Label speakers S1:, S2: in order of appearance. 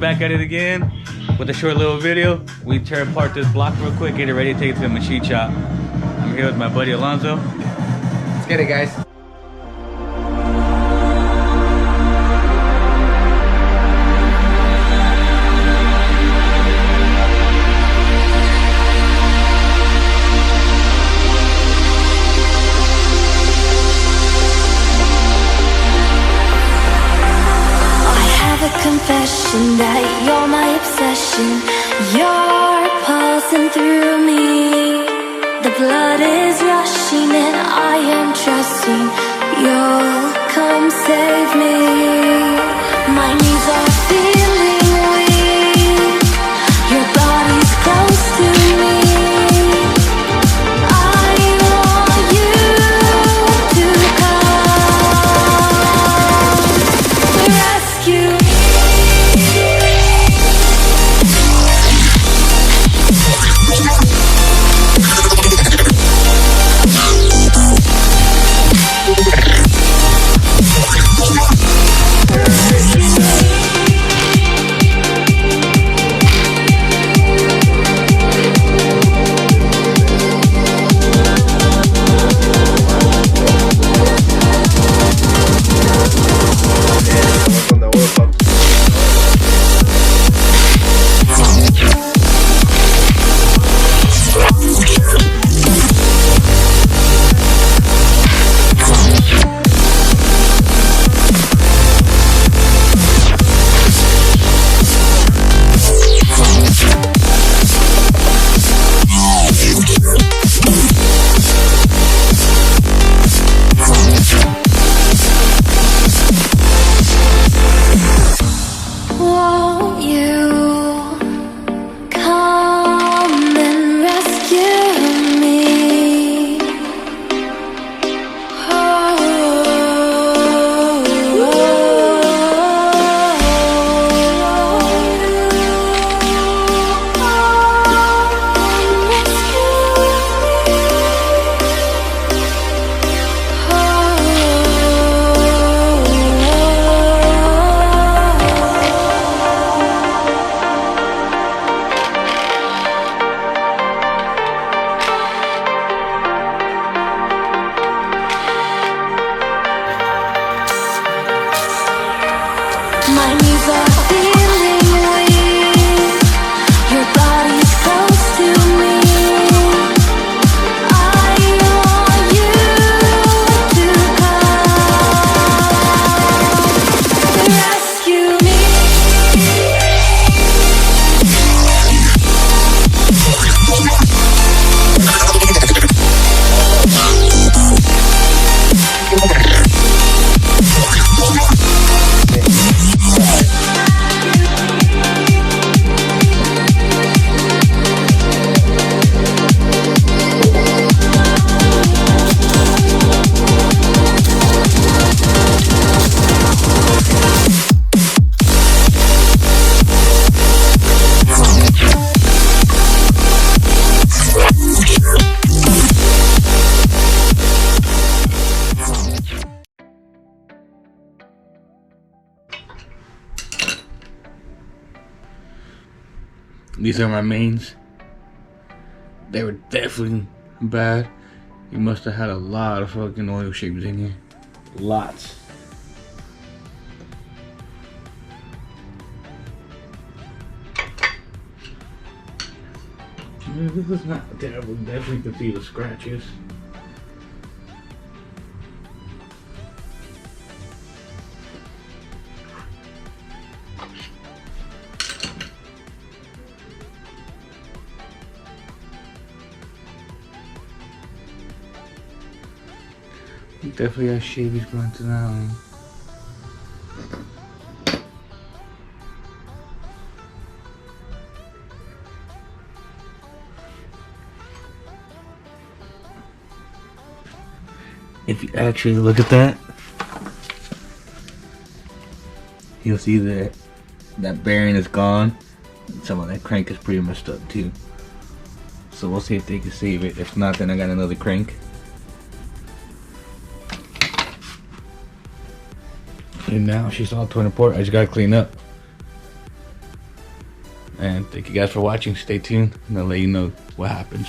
S1: back at it again with a short little video. We tear apart this block real quick, get it ready to take it to the machine shop. I'm here with my buddy Alonzo.
S2: Let's get it, guys.
S3: Confession that you're my obsession. You're pulsing through me. The blood is rushing and I am trusting you'll come save me. My knees are feeling weak. Your body's close to me. I want you to come rescue me. My knees are feeling weak. Your body's close to me. I want you to come rescue me.
S1: These are my mains. They were definitely bad. You must have had a lot of fucking oil shapes in here. Lots. This is not terrible. Definitely can see the scratches. Definitely has shavies going to that one. If you actually look at that, you'll see that that bearing is gone. Some of that crank is pretty messed up too. So we'll see if they can save it. If not, then I got another crank. And now she's all torn apart. I just gotta clean up. And thank you guys for watching. Stay tuned and I'll let you know what happens.